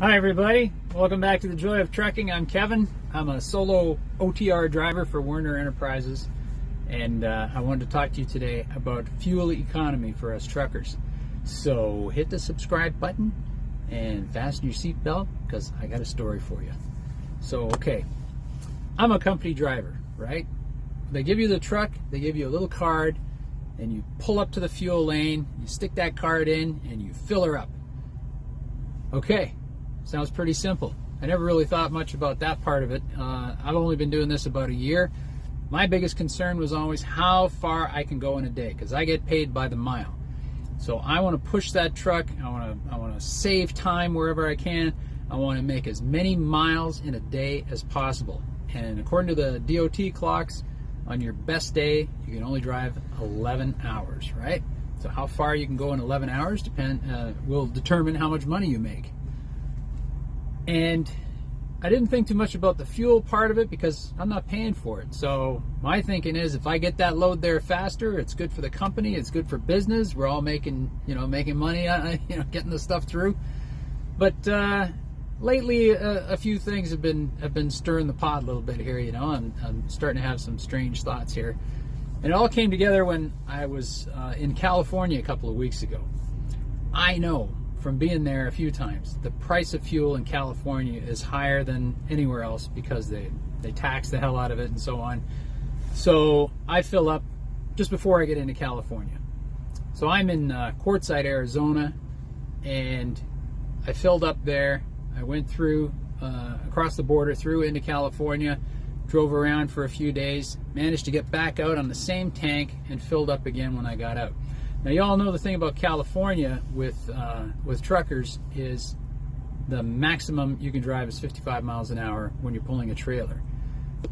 Hi everybody, welcome back to the Joy of Trucking. I'm Kevin. I'm a solo OTR driver for Werner Enterprises, and I wanted to talk to you today about fuel economy for us truckers. So hit the subscribe button and fasten your seatbelt because I got a story for you. So okay, I'm a company driver, right? They give you the truck, they give you a little card, and you pull up to the fuel lane, you stick that card in, and you fill her up. Okay. Sounds pretty simple. I never really thought much about that part of it. I've only been doing this about a year. My biggest concern was always how far I can go in a day, because I get paid by the mile. So I want to push that truck. I want to save time wherever I can. I want to make as many miles in a day as possible. And according to the DOT clocks, on your best day, you can only drive 11 hours, right? So how far you can go in 11 hours will determine how much money you make. And I didn't think too much about the fuel part of it because I'm not paying for it. So my thinking is if I get that load there faster, it's good for the company, it's good for business. We're all making money, getting the stuff through. But lately, a few things have been stirring the pot a little bit here. I'm starting to have some strange thoughts here. And it all came together when I was in California a couple of weeks ago. I know from being there a few times, the price of fuel in California is higher than anywhere else because they tax the hell out of it and so on. So I fill up just before I get into California. So I'm in Quartzsite, Arizona, and I filled up there. I went through across the border through into California, drove around for a few days, managed to get back out on the same tank and filled up again when I got out. Now, you all know the thing about California with truckers is the maximum you can drive is 55 miles an hour when you're pulling a trailer.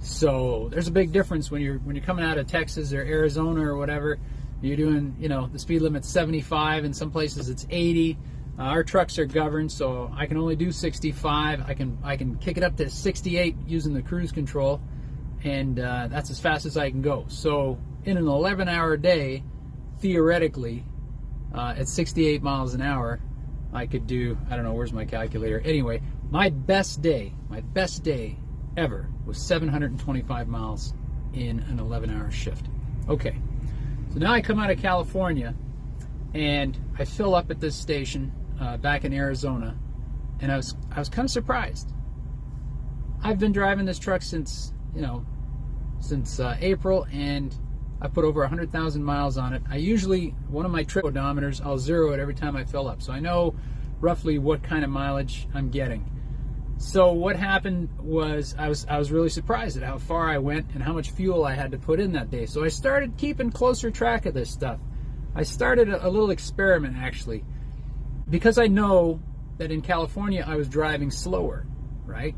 So there's a big difference when you're coming out of Texas or Arizona or whatever. You're doing, the speed limit's 75, in some places it's 80. Our trucks are governed, so I can only do 65. I can kick it up to 68 using the cruise control, and that's as fast as I can go. So in an 11-hour day, theoretically, at 68 miles an hour, I could do, I don't know, where's my calculator? Anyway, my best day ever was 725 miles in an 11-hour shift. Okay, so now I come out of California and I fill up at this station back in Arizona, and I was kind of surprised. I've been driving this truck since April, and I put over 100,000 miles on it. I usually, one of my trip odometers, I'll zero it every time I fill up. So I know roughly what kind of mileage I'm getting. So what happened was I was really surprised at how far I went and how much fuel I had to put in that day. So I started keeping closer track of this stuff. I started a little experiment actually, because I know that in California I was driving slower, right?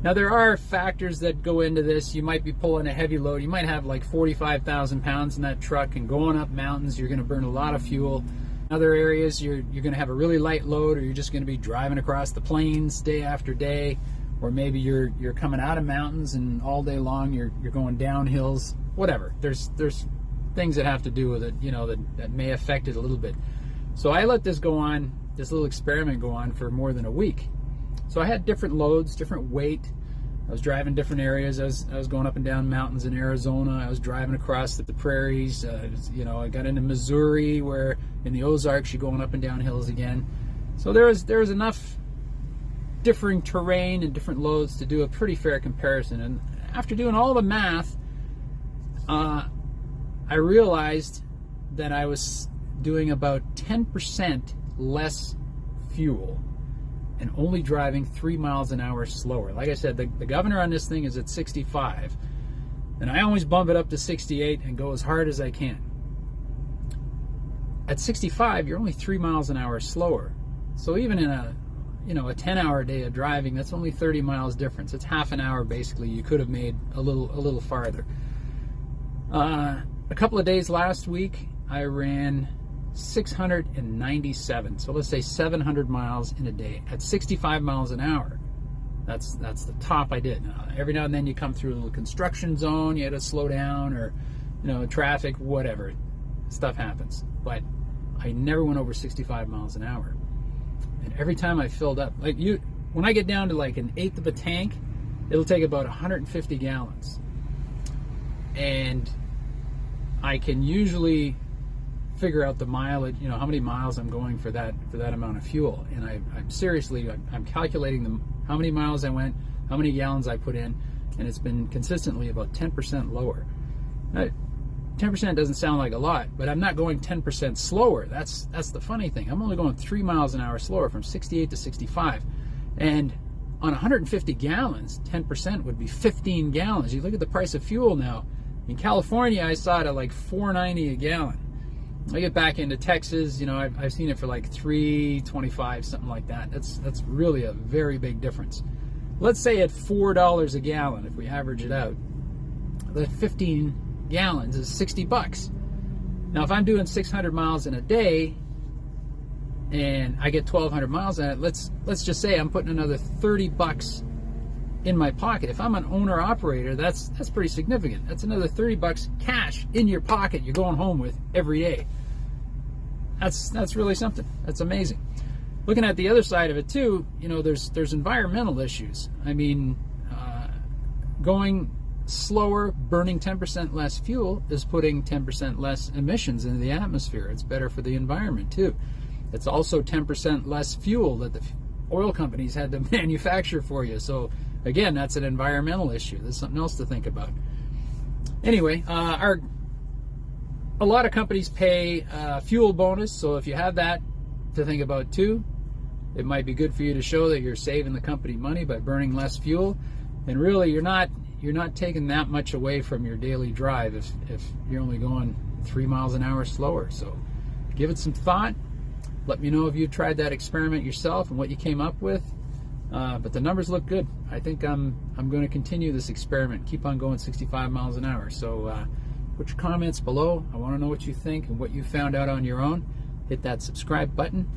Now, there are factors that go into this. You might be pulling a heavy load. You might have like 45,000 pounds in that truck, and going up mountains, you're going to burn a lot of fuel. In other areas, you're going to have a really light load, or you're just going to be driving across the plains day after day, or maybe you're coming out of mountains and all day long you're going down hills. Whatever. There's things that have to do with it, that may affect it a little bit. So I let this go on, this little experiment go on for more than a week. So I had different loads, different weight. I was driving different areas. I was going up and down mountains in Arizona. I was driving across the prairies. I got into Missouri, where in the Ozarks you're going up and down hills again. So there was enough differing terrain and different loads to do a pretty fair comparison. And after doing all the math, I realized that I was doing about 10% less fuel and only driving 3 miles an hour slower. Like I said, the governor on this thing is at 65, and I always bump it up to 68 and go as hard as I can. At 65, you're only 3 miles an hour slower. So even in a 10-hour day of driving, that's only 30 miles difference. It's half an hour basically. You could have made a little farther. A couple of days last week, I ran 697, so let's say 700 miles in a day at 65 miles an hour. That's the top I did. Every now and then you come through a little construction zone, you had to slow down, or traffic, whatever, stuff happens. But I never went over 65 miles an hour. And every time I filled up, like when I get down to like 1/8 of a tank, it'll take about 150 gallons. And I can usually figure out the mileage, how many miles I'm going for that amount of fuel. And I'm calculating how many miles I went, how many gallons I put in, and it's been consistently about 10% lower. Now, 10% doesn't sound like a lot, but I'm not going 10% slower. That's the funny thing. I'm only going 3 miles an hour slower, from 68 to 65. And on 150 gallons, 10% would be 15 gallons. You look at the price of fuel now. In California, I saw it at like $4.90 a gallon. I get back into Texas, I've seen it for like $3.25, something like that. That's really a very big difference. Let's say at $4 a gallon, if we average it out, that 15 gallons is $60. Now, if I'm doing 600 miles in a day and I get 1,200 miles on it, let's just say I'm putting another $30 in my pocket. If I'm an owner-operator, that's pretty significant. That's another $30 cash in your pocket you're going home with every day. That's really something. That's amazing. Looking at the other side of it too, there's environmental issues. I mean, going slower, burning 10% less fuel is putting 10% less emissions into the atmosphere. It's better for the environment too. It's also 10% less fuel that the oil companies had to manufacture for you. So again, that's an environmental issue. There's something else to think about. Anyway, a lot of companies pay fuel bonus, so if you have that to think about too, it might be good for you to show that you're saving the company money by burning less fuel. And really, you're not taking that much away from your daily drive if you're only going 3 miles an hour slower. So give it some thought. Let me know if you tried that experiment yourself and what you came up with. But the numbers look good. I think I'm going to continue this experiment, keep on going 65 miles an hour. So put your comments below. I want to know what you think and what you found out on your own. Hit that subscribe button.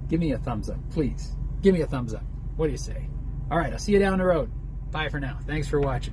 Give me a thumbs up, please. Give me a thumbs up. What do you say? All right, I'll see you down the road. Bye for now. Thanks for watching.